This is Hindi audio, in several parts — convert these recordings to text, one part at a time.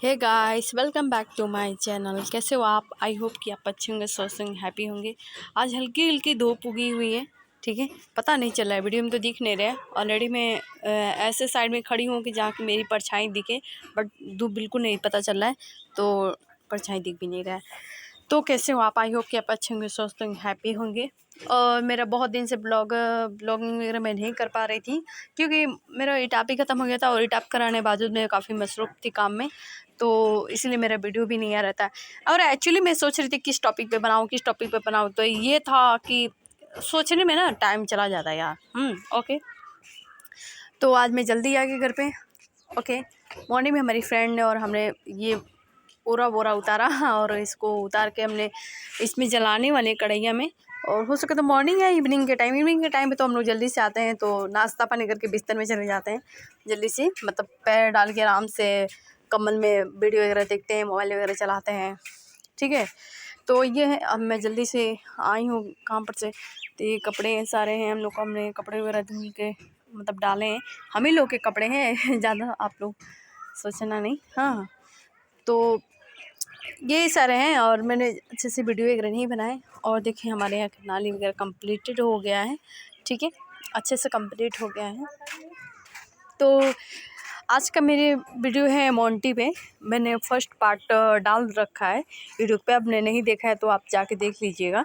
Hey guys, welcome back to my channel. कैसे हो आप? आई होप कि आप अच्छे होंगे, स्वस्थ होंगे, हैप्पी होंगे। आज हल्की हल्की धूप उगी हुई है, ठीक है। पता नहीं चल रहा है, वीडियो में तो दिख नहीं रहा है। ऑलरेडी मैं ऐसे साइड में खड़ी हूँ कि जहाँ की मेरी परछाई दिखे, बट धूप बिल्कुल नहीं पता चल रहा है, तो परछाई दिख भी नहीं रहा है। तो कैसे हो आप? आई होप कि आप अच्छे होंगे, स्वस्थ होंगे, हैप्पी होंगे। और मेरा बहुत दिन से ब्लॉगिंग वगैरह मैं नहीं कर पा रही थी, क्योंकि मेरा इटाप ही ख़त्म हो गया था और इटाप कराने के बावजूद मैं काफ़ी मसरूफ़ थी काम में, तो इसलिए मेरा वीडियो भी नहीं आ रहा था। और एक्चुअली मैं सोच रही थी किस टॉपिक पे बनाऊँ, तो ये था कि सोचने में ना टाइम चला जाता है यार। ओके, तो आज मैं जल्दी आ गई घर पे। ओके, मॉर्निंग में हमारी फ्रेंड ने और हमने ये पूरा बोरा उतारा और इसको उतार के हमने इसमें जलाने वाले कढ़ैया में। और हो सके तो मॉर्निंग या इवनिंग के टाइम पे तो हम लोग जल्दी से आते हैं, तो नाश्ता पानी करके बिस्तर में चले जाते हैं जल्दी से, मतलब पैर डाल के आराम से कम्बल में वीडियो वगैरह देखते हैं, मोबाइल वगैरह चलाते हैं, ठीक है। तो ये है, अब मैं जल्दी से आई हूँ काम पर से, तो ये कपड़े सारे हैं हम लोग को, हमने कपड़े वगैरह धुल के मतलब डाले हैं। हम ही लोग के कपड़े हैं ज़्यादा, आप लोग सोचना नहीं। हाँ, तो ये सारे हैं और मैंने अच्छे से वीडियो वगैरह नहीं बनाए। और देखिए हमारे यहाँ नाली वगैरह कंप्लीटेड हो गया है, ठीक है, अच्छे से कंप्लीट हो गया है। तो आज का मेरे वीडियो है मोंटी पे। मैंने फर्स्ट पार्ट डाल रखा है यूट्यूब पे, आपने नहीं देखा है तो आप जाके देख लीजिएगा,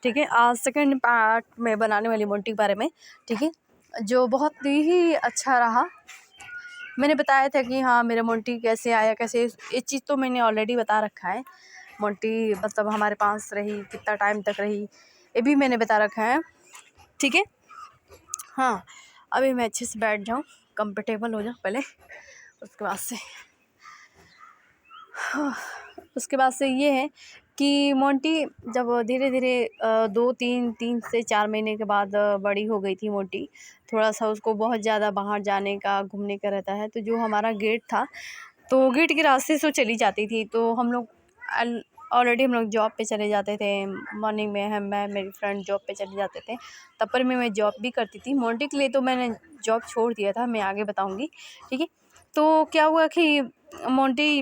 ठीक है। आज सेकंड पार्ट में बनाने वाली मोंटी के बारे में, ठीक है, जो बहुत ही अच्छा रहा। मैंने बताया था कि हाँ मेरा मोंटी कैसे आया, कैसे, ये चीज़ तो मैंने ऑलरेडी बता रखा है। मोंटी मतलब हमारे पास रही कितना टाइम तक रही, ये भी मैंने बता रखा है, ठीक है। हाँ, अभी मैं अच्छे से बैठ जाऊँ, कंफर्टेबल हो जाऊँ पहले, उसके बाद से ये है कि मोंटी जब धीरे धीरे 3 से 4 महीने के बाद बड़ी हो गई थी मोंटी, थोड़ा सा उसको बहुत ज़्यादा बाहर जाने का, घूमने का रहता है। तो जो हमारा गेट था, तो गेट के रास्ते से वो चली जाती थी, तो हम लोग ऑलरेडी हम लोग जॉब पे चले जाते थे। मॉर्निंग में मैं मेरी फ्रेंड जॉब पे चले जाते थे, तब पर मैं जॉब भी करती थी। मोंटी के लिए तो मैंने जॉब छोड़ दिया था, मैं आगे बताऊँगी, ठीक है। तो क्या हुआ कि मोंटी,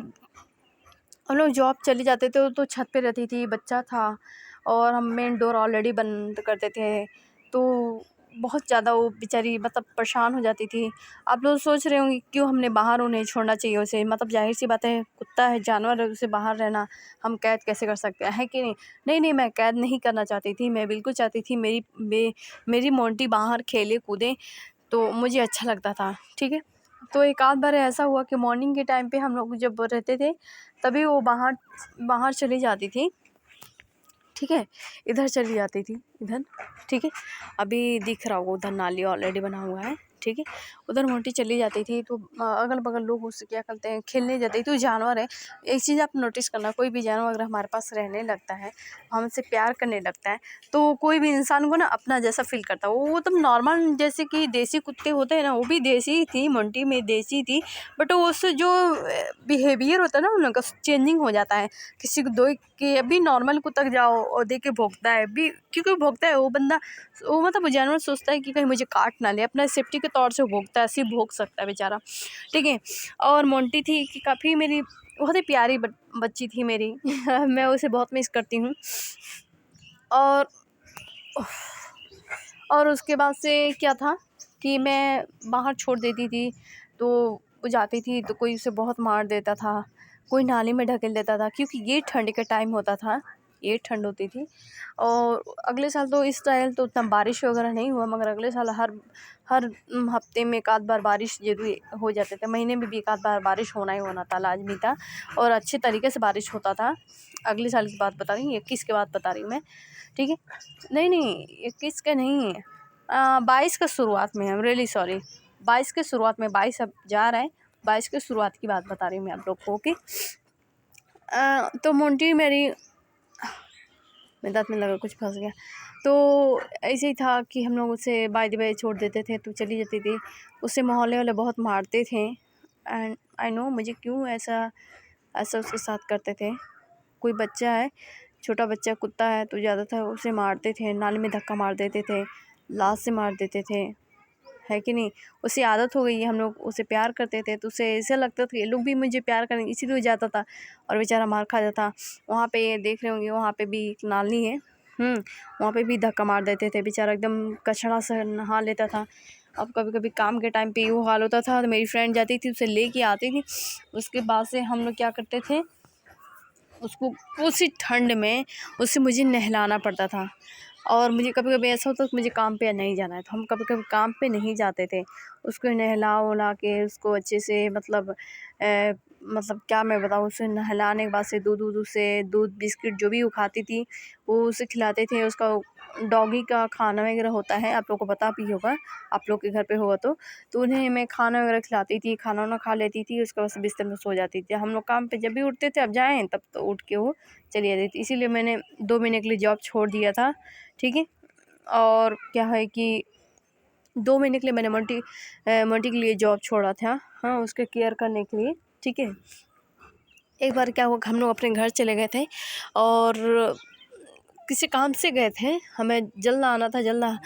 हम लोग जॉब चले जाते थे तो छत पे रहती थी, बच्चा था और हम मेन डोर ऑलरेडी बंद करते थे, तो बहुत ज़्यादा वो बेचारी मतलब परेशान हो जाती थी। आप लोग सोच रहे होंगे क्यों हमने बाहर उन्हें छोड़ना चाहिए उसे, मतलब जाहिर सी बात है, कुत्ता है, जानवर है, उसे बाहर रहना हम कैद कैसे कर सकते हैं, है कि नहीं? नहीं नहीं, मैं कैद नहीं करना चाहती थी, मैं बिल्कुल चाहती थी मेरी मोंटी बाहर खेले कूदे, तो मुझे अच्छा लगता था, ठीक है। तो एक आध बार ऐसा हुआ कि मॉर्निंग के टाइम पे हम लोग जब रहते थे, तभी वो बाहर बाहर चली जाती थी, ठीक है, इधर चली जाती थी, इधर, ठीक है। अभी दिख रहा होगा, उधर नाली ऑलरेडी बना हुआ है, ठीक है। उधर मोंटी चली जाती थी, तो अगल बगल लोग उससे क्या करते हैं, खेलने जाते हैं। तो जानवर है, एक चीज़ आप नोटिस करना, कोई भी जानवर अगर हमारे पास रहने लगता है, हमसे प्यार करने लगता है, तो कोई भी इंसान को ना अपना जैसा फील करता है। वो तो नॉर्मल जैसे कि देसी कुत्ते होते हैं ना, वो भी देसी ही थी, मोंटी में देसी थी, बट वो उससे जो बिहेवियर होता है ना उनका चेंजिंग हो जाता है। किसी को दो कि अभी नॉर्मल कुत्ता जाओ और देख के भौंकता है, भी क्योंकि भौंकता है वो बंदा, वो मतलब वो जानवर सोचता है कि कहीं मुझे काट ना ले, अपना सेफ्टी के तौर से भौंकता है, ऐसे भौंक सकता है बेचारा, ठीक है। और मोंटी थी कि काफ़ी मेरी बहुत ही प्यारी बच्ची थी मेरी मैं उसे बहुत मिस करती हूँ। और उसके बाद से क्या था कि मैं बाहर छोड़ देती थी, तो वो जाती थी तो कोई उसे बहुत मार देता था, कोई नाली में ढकेल देता था, क्योंकि ये ठंड का टाइम होता था, ये ठंड होती थी। और अगले साल तो इस साल तो उतना बारिश वगैरह नहीं हुआ, मगर अगले साल हर हर हफ्ते में एक आध बार बारिश जरूर हो जाते थे, महीने में भी एक आध बार बारिश होना ही होना था, लाजमी था, और अच्छे तरीके से बारिश होता था। अगले साल की बात बता रही हूँ, 21 के बात बता रही हूँ मैं, ठीक है। नहीं नहीं, 21 का नहीं है, 22 का शुरुआत में, आई एम रियली सॉरी, 22 के शुरुआत में, 22 अब जा रहा है, 22 के शुरुआत की बात बता रही हूँ मैं आप लोग को, ओके। तो मोंटी मेरे दांत में लगा, कुछ फंस गया। तो ऐसे ही था कि हम लोग उसे बाय द वे छोड़ देते थे, तो चली जाती थी, उसे मोहल्ले वाले बहुत मारते थे, एंड आई नो मुझे क्यों ऐसा ऐसा उसके साथ करते थे। कोई बच्चा है, छोटा बच्चा कुत्ता है, तो ज़्यादातर उसे मारते थे, नाली में धक्का मार देते थे, लात से मार देते थे, है कि नहीं, उसे आदत हो गई है, हम लोग उसे प्यार करते थे तो उसे ऐसा लगता था कि ये लोग भी मुझे प्यार करेंगे, इसीलिए जाता था और बेचारा मार खा जाता। वहाँ पे देख रहे होंगे, वहाँ पे भी एक नाली है, वहाँ पे भी धक्का मार देते थे, बेचारा एकदम कचड़ा से नहा लेता था। अब कभी कभी काम के टाइम पे वो हाल होता था तो मेरी फ्रेंड जाती थी, उसे लेके आती थी। उसके बाद से हम लोग क्या करते थे, उसको उसी ठंड में उससे मुझे नहलाना पड़ता था। और मुझे कभी कभी ऐसा होता कि मुझे काम पे नहीं जाना है तो हम कभी कभी काम पे नहीं जाते थे, उसको नहला उला के उसको अच्छे से मतलब क्या मैं बताऊँ, उसे नहलाने के बाद से दूध बिस्किट जो भी वो खाती थी वो उसे खिलाते थे। उसका डॉगी का खाना वगैरह होता है, आप लोग को पता भी होगा, आप लोग के घर पे होगा तो उन्हें मैं खाना वगैरह खिलाती थी, खाना वाना खा लेती थी, उसके बाद बिस्तर में सो जाती थी। हम लोग काम पे जब भी उठते थे, अब जाएँ तब तो उठ के वो चली जाती थी। इसीलिए मैंने 2 महीने के लिए जॉब छोड़ दिया था, ठीक है। और क्या है कि 2 महीने के लिए मैंने मोंटी के लिए जॉब छोड़ा था, हाँ, उसके केयर करने के लिए, ठीक है। एक बार क्या हुआ, हम लोग अपने घर चले गए थे और किसी काम से गए थे, हमें जल्द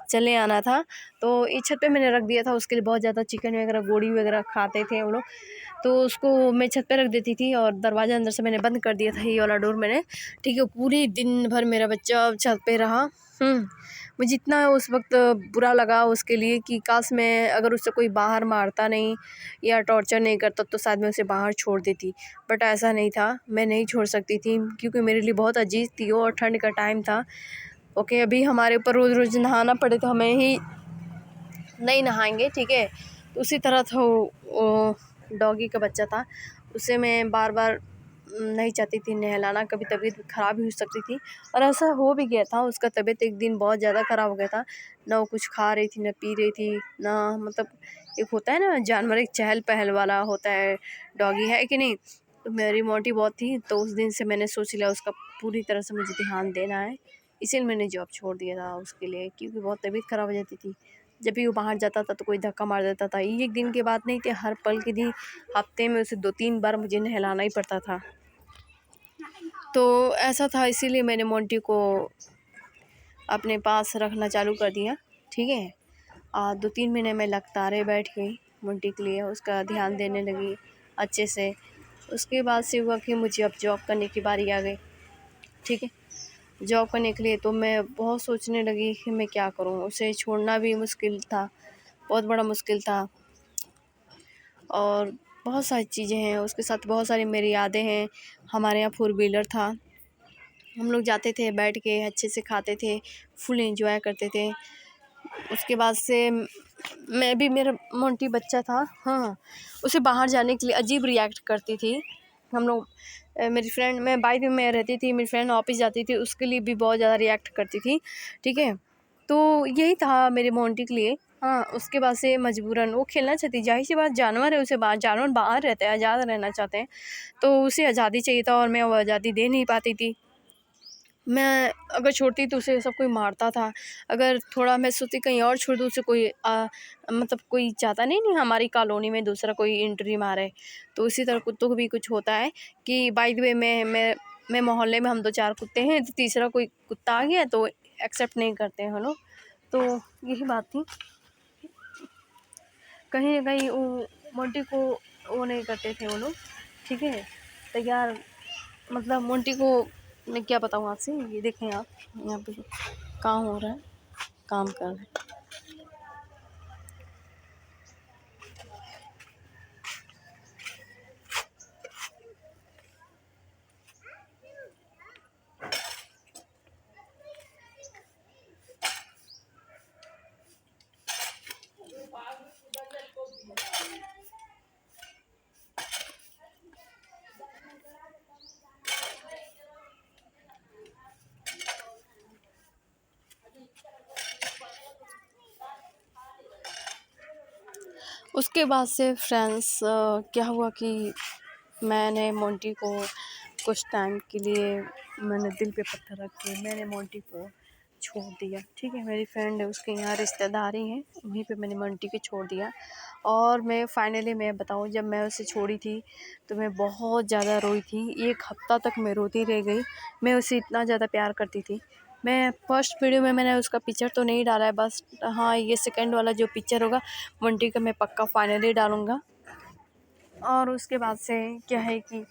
चले आना था, तो ये छत पे मैंने रख दिया था। उसके लिए बहुत ज़्यादा चिकन वगैरह गोड़ी वगैरह खाते थे वो लोग, तो उसको मैं छत पे रख देती थी और दरवाज़ा अंदर से मैंने बंद कर दिया था, ये वाला डोर मैंने, ठीक है। पूरे दिन भर मेरा बच्चा छत पे रहा। मुझे इतना उस वक्त बुरा लगा उसके लिए कि काश मैं अगर उससे कोई बाहर मारता नहीं या टॉर्चर नहीं करता तो शायद मैं उसे बाहर छोड़ देती, बट ऐसा नहीं था, मैं नहीं छोड़ सकती थी क्योंकि मेरे लिए बहुत अजीज थी वो और ठंड का टाइम था। ओके, अभी हमारे ऊपर रोज़ रोज़ नहाना पड़े तो हमें ही नहीं नहाएंगे, ठीक है। तो उसी तरह था वो डॉगी का बच्चा था, उसे मैं बार बार नहीं चाहती थी नहलाना, कभी तबीयत ख़राब भी हो सकती थी और ऐसा हो भी गया था। उसका तबीयत एक दिन बहुत ज़्यादा ख़राब हो गया था, ना वो कुछ खा रही थी ना पी रही थी, ना मतलब एक होता है ना जानवर, एक चहल पहल वाला होता है डॉगी, है कि नहीं। तो मेरी मोटी बहुत थी, तो उस दिन से मैंने सोच लिया उसका पूरी तरह से मुझे ध्यान देना है, इसीलिए मैंने जॉब छोड़ दिया था उसके लिए, क्योंकि बहुत तबीयत ख़राब हो जाती थी। जब भी वो बाहर जाता था तो कोई धक्का मार देता था। ये एक दिन की बात नहीं थी, हर पल के दिन, हफ्ते में उसे 2-3 बार मुझे नहलाना ही पड़ता था। तो ऐसा था, इसीलिए मैंने मोंटी को अपने पास रखना चालू कर दिया, ठीक है। 2-3 महीने में लगातार बैठ गई मोंटी के लिए, उसका ध्यान देने लगी अच्छे से। उसके बाद से हुआ कि मुझे अब जॉब करने की बारी आ गई, ठीक है। जॉब करने के लिए तो मैं बहुत सोचने लगी कि मैं क्या करूं, उसे छोड़ना भी मुश्किल था, बहुत बड़ा मुश्किल था। और बहुत सारी चीज़ें हैं उसके साथ, बहुत सारी मेरी यादें हैं। हमारे यहाँ 4 व्हीलर था, हम लोग जाते थे, बैठ के अच्छे से खाते थे, फुल एंजॉय करते थे। उसके बाद से मैं भी, मेरा मोंटी बच्चा था, हाँ, उसे बाहर जाने के लिए अजीब रिएक्ट करती थी। हम लोग मेरी फ्रेंड, मैं बाइक में रहती थी, मेरी फ्रेंड ऑफिस जाती थी, उसके लिए भी बहुत ज़्यादा रिएक्ट करती थी, ठीक है। तो यही था मेरे मोंटी के लिए, हाँ। उसके बाद से मजबूरन वो खेलना चाहती, जाहिर सी बात, जानवर है, उसे जानवर बाहर रहता है, आज़ाद रहना चाहते हैं, तो उसे आज़ादी चाहिए था और मैं वो आज़ादी दे नहीं पाती थी। मैं अगर छोड़ती तो उसे सब कोई मारता था, अगर थोड़ा मैं सोचती कहीं और छोड़ दूँ, उसे कोई मतलब कोई चाहता नहीं हमारी कॉलोनी में दूसरा कोई एंट्री मारे। तो इसी तरह कुत्तों को भी कुछ होता है कि बाय द वे मैं मोहल्ले में हम 2-4 कुत्ते हैं, तो तीसरा कोई कुत्ता आ गया तो एक्सेप्ट नहीं करते हैं लोग। तो यही बात थी, कहीं ना कहीं वो मोंटी को वो नहीं करते थे वो लोग, ठीक है। तैयार, मतलब मोंटी को मैं क्या बताऊँ आपसे, ये देखें आप, यहाँ पे काम हो रहा है, काम कर रहे हैं। उसके बाद से फ्रेंड्स क्या हुआ कि मैंने मोंटी को कुछ टाइम के लिए, मैंने दिल पे पत्थर रख के मैंने मोंटी को छोड़ दिया, ठीक है। मेरी फ्रेंड है, उसके यहाँ रिश्तेदारी हैं, वहीं पे मैंने मोंटी को छोड़ दिया। और मैं फाइनली, मैं बताऊँ, जब मैं उसे छोड़ी थी तो मैं बहुत ज़्यादा रोई थी, 1 हफ्ता तक मैं रोती रह गई। मैं उसे इतना ज़्यादा प्यार करती थी, मैं फर्स्ट वीडियो में मैंने उसका पिक्चर तो नहीं डाला है, बस हाँ ये सेकंड वाला जो पिक्चर होगा मोंटी का मैं पक्का फाइनली डालूँगा। और उसके बाद से क्या है कि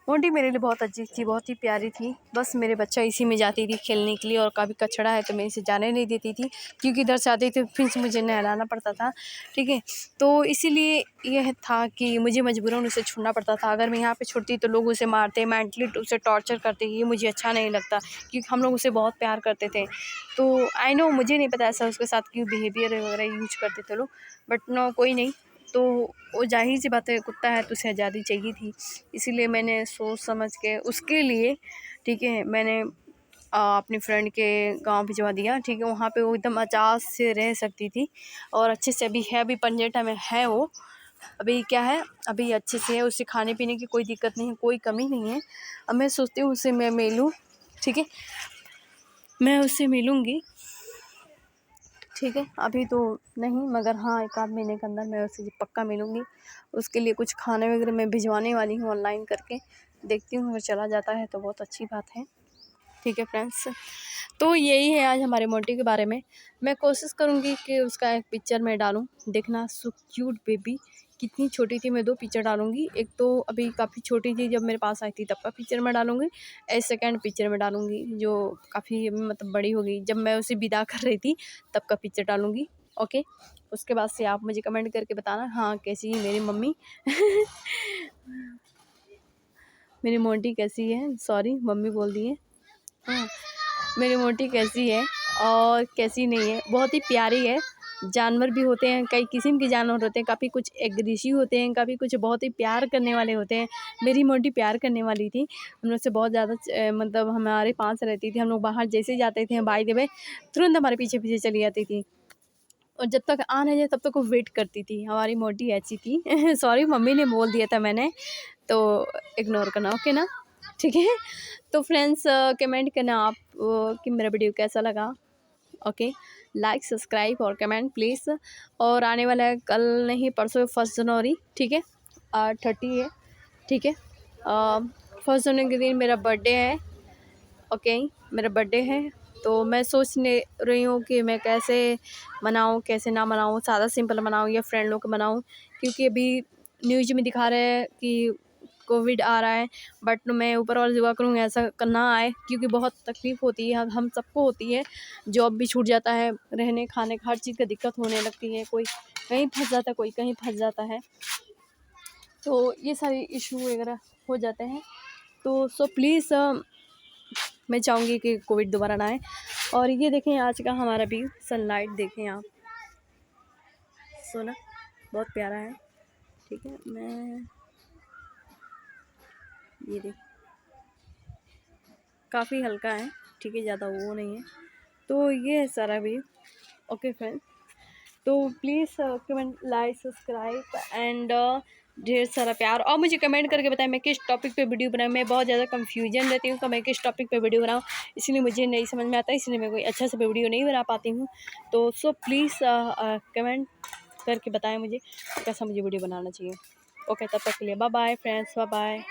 मोंटी मेरे लिए बहुत अजीब थी, बहुत ही प्यारी थी। बस मेरे बच्चा इसी में जाती थी खेलने के लिए, और काफ़ी कचड़ा है तो मैं इसे जाने नहीं देती थी, क्योंकि इधर से आती थी फिर से मुझे नहलाना पड़ता था, ठीक है। तो इसीलिए यह था कि मुझे मजबूरन उसे छोड़ना पड़ता था। अगर मैं यहाँ पे छोड़ती तो लोग उसे मारते, मेंटली उसे टॉर्चर करते, ये मुझे अच्छा नहीं लगता, क्योंकि हम लोग उसे बहुत प्यार करते थे। तो आई नो, मुझे नहीं पता ऐसा उसके साथ क्यों बिहेवियर वगैरह यूज करते थे लोग, बट नो कोई नहीं। तो वो जाहिर सी बात है, कुत्ता है तो उसे आज़ादी चाहिए थी, इसीलिए मैंने सोच समझ के उसके लिए, ठीक है, मैंने अपनी फ्रेंड के गांव भिजवा दिया, ठीक है। वहाँ पे वो एकदम आज़ाद से रह सकती थी, और अच्छे से अभी है, अभी पंजेटा में है वो, अभी क्या है, अभी अच्छे से है, उसे खाने पीने की कोई दिक्कत नहीं है, कोई कमी नहीं है। अब मैं सोचती हूँ उसे मैं मिलूँ, ठीक है, मैं उससे मिलूँगी, ठीक है। अभी तो नहीं, मगर हाँ 1 आध महीने के अंदर मैं उससे पक्का मिलूँगी। उसके लिए कुछ खाने वगैरह मैं भिजवाने वाली हूँ ऑनलाइन करके, देखती हूँ अगर चला जाता है तो बहुत अच्छी बात है, ठीक है फ्रेंड्स। तो यही है आज हमारे मोंटी के बारे में। मैं कोशिश करूँगी कि उसका एक पिक्चर मैं डालूँ, देखना सो क्यूट बेबी कितनी छोटी थी। मैं 2 पिक्चर डालूँगी, एक तो अभी काफ़ी छोटी थी जब मेरे पास आई थी तब का पिक्चर मैं डालूँगी, सेकंड पिक्चर मैं डालूँगी जो काफ़ी मतलब बड़ी हो गई, जब मैं उसे विदा कर रही थी तब का पिक्चर डालूँगी, ओके। उसके बाद से आप मुझे कमेंट करके बताना हाँ कैसी है मेरी मम्मी मेरी मोंटी कैसी है, सॉरी मम्मी बोल दी है, हाँ मेरी मोंटी कैसी है और कैसी नहीं है। बहुत ही प्यारी है। जानवर भी होते हैं, कई किस्म के जानवर होते हैं, काफ़ी कुछ एग्रेसिव होते हैं, काफ़ी कुछ बहुत ही प्यार करने वाले होते हैं। मेरी मोंटी प्यार करने वाली थी, हम लोग से बहुत ज़्यादा मतलब हमारे पास रहती थी। हम लोग बाहर जैसे जाते थे बाय द वे तुरंत हमारे पीछे पीछे चली जाती थी, और जब तक आ नहीं जाए तब तक वो वेट करती थी। हमारी मोंटी ऐसी थी सॉरी मम्मी ने बोल दिया था मैंने, तो इग्नोर करना, ओके ना, ठीक है। तो फ्रेंड्स कमेंट करना आप कि मेरा वीडियो कैसा लगा, ओके। लाइक सब्सक्राइब और कमेंट प्लीज़। और आने वाला है कल नहीं परसों 1 जनवरी, ठीक है, 30 है, ठीक है। 1 जनवरी के दिन मेरा बर्थडे है, ओके, मेरा बर्थडे है। तो मैं सोचने रही हूँ कि मैं कैसे मनाऊँ कैसे ना मनाऊँ, सादा सिंपल मनाऊँ या फ्रेंड लोग को मनाऊँ, क्योंकि अभी न्यूज़ में दिखा रहे हैं कि कोविड आ रहा है। बट मैं ऊपर वाले दुआ करूँगी ऐसा ना आए, क्योंकि बहुत तकलीफ़ होती है, हम सबको होती है। जॉब भी छूट जाता है, रहने खाने का हर चीज़ का दिक्कत होने लगती है, कोई कहीं फंस जाता है, कोई कहीं फंस जाता है, तो ये सारे इशू वगैरह हो जाते हैं। तो सो प्लीज़ मैं चाहूँगी कि कोविड दोबारा ना आए। और ये देखें आज का हमारा व्यू, सनलाइट देखें आप, सोना बहुत प्यारा है, ठीक है। मैं ये देख काफ़ी हल्का है, ठीक है, ज़्यादा वो नहीं है। तो ये है सारा व्यू, ओके फ्रेंड। तो please comment like subscribe and ढेर सारा प्यार, और मुझे कमेंट करके बताएं मैं किस टॉपिक पे वीडियो बनाऊँ। मैं बहुत ज़्यादा कंफ्यूजन रहती हूँ कि मैं किस टॉपिक पे वीडियो बनाऊँ, इसलिए मुझे नहीं समझ में आता, इसलिए मैं कोई अच्छा सा वीडियो नहीं बना पाती हूँ। तो सो प्लीज़ कमेंट करके बताएं मुझे कैसा मुझे वीडियो बनाना चाहिए, ओके। तब तक के लिए bye bye friends, bye bye.